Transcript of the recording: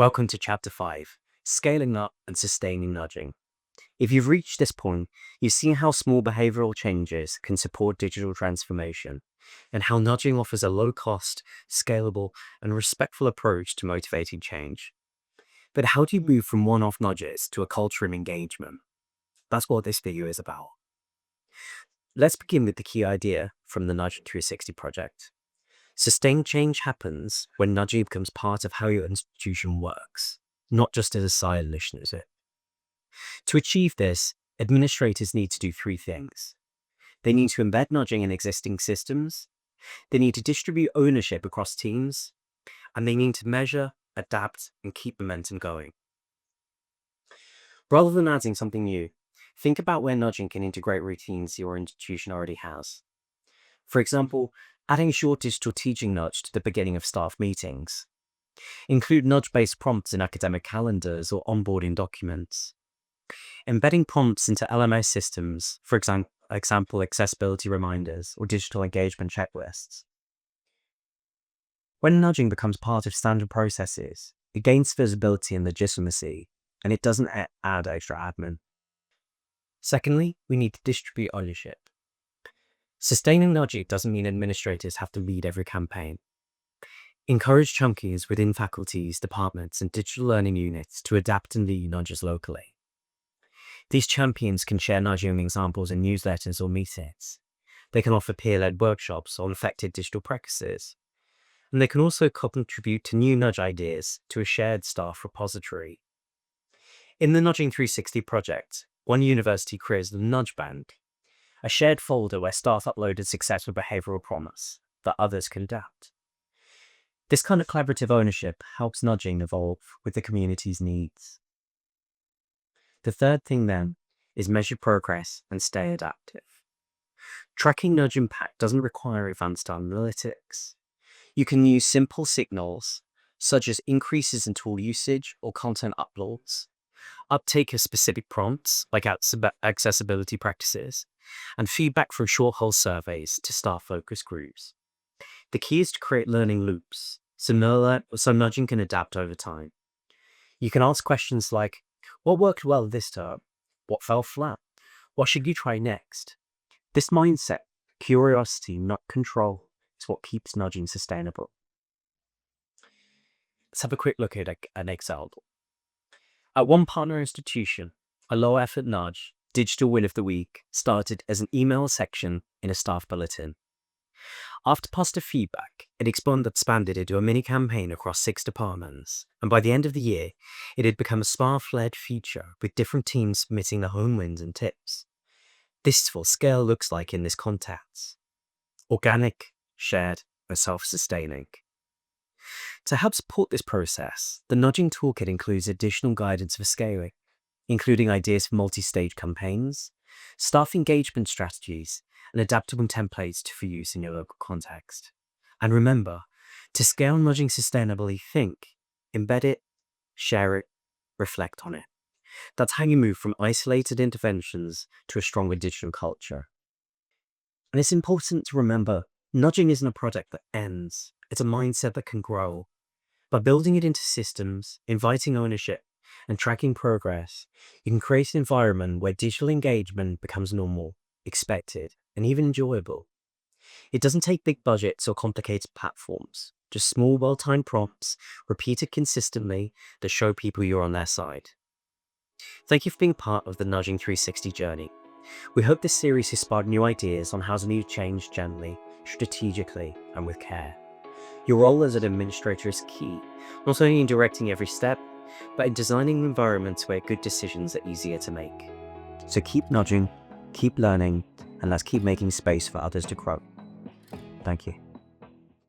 Welcome to Chapter 5, Scaling Up and Sustaining Nudging. If you've reached this point, you've seen how small behavioral changes can support digital transformation, and how nudging offers a low-cost, scalable, and respectful approach to motivating change. But how do you move from one-off nudges to a culture of engagement? That's what this video is about. Let's begin with the key idea from the Nudge 360 project. Sustained change happens when nudging becomes part of how your institution works, not just as a side initiative. To achieve this, administrators need to do three things. They need to embed nudging in existing systems, they need to distribute ownership across teams, and they need to measure, adapt, and keep momentum going. Rather than adding something new, think about where nudging can integrate routines your institution already has. For example, adding a short digital teaching nudge to the beginning of staff meetings. Include nudge-based prompts in academic calendars or onboarding documents. Embedding prompts into LMS systems, for example, accessibility reminders or digital engagement checklists. When nudging becomes part of standard processes, it gains visibility and legitimacy, and it doesn't add extra admin. Secondly, we need to distribute ownership. Sustaining nudging doesn't mean administrators have to lead every campaign. Encourage chunkies within faculties, departments, and digital learning units to adapt and lead nudges locally. These champions can share nudging examples in newsletters or meetings. They can offer peer-led workshops on effective digital practices. And they can also contribute to new nudge ideas to a shared staff repository. In the Nudging 360 project, one university created the Nudge Bank, a shared folder where staff uploaded successful behavioral promise that others can adapt. This kind of collaborative ownership helps nudging evolve with the community's needs. The third thing then is measure progress and stay adaptive. Tracking nudge impact doesn't require advanced analytics. You can use simple signals, such as increases in tool usage or content uploads, uptake of specific prompts like accessibility practices, and feedback from short-haul surveys to staff focus groups. The key is to create learning loops, so nudging can adapt over time. You can ask questions like, what worked well this term? What fell flat? What should you try next? This mindset, curiosity, not control, is what keeps nudging sustainable. Let's have a quick look at an example. At one partner institution, a low-effort nudge, Digital Win of the Week, started as an email section in a staff bulletin. After positive feedback, it expanded into a mini-campaign across 6 departments, and by the end of the year, it had become a staff-led feature with different teams submitting their own wins and tips. This is what scale looks like in this context: organic, shared, and self-sustaining. To help support this process, the Nudging Toolkit includes additional guidance for scaling, including ideas for multi-stage campaigns, staff engagement strategies, and adaptable templates for use in your local context. And remember, to scale nudging sustainably, think, embed it, share it, reflect on it. That's how you move from isolated interventions to a stronger digital culture. And it's important to remember, nudging isn't a product that ends. It's a mindset that can grow. By building it into systems, inviting ownership, and tracking progress, you can create an environment where digital engagement becomes normal, expected, and even enjoyable. It doesn't take big budgets or complicated platforms, just small, well-timed prompts, repeated consistently, that show people you're on their side. Thank you for being part of the Nudging 360 journey. We hope this series has sparked new ideas on how to lead change gently, strategically, and with care. Your role as an administrator is key, not only in directing every step, but in designing environments where good decisions are easier to make. So keep nudging, keep learning, and let's keep making space for others to grow. Thank you.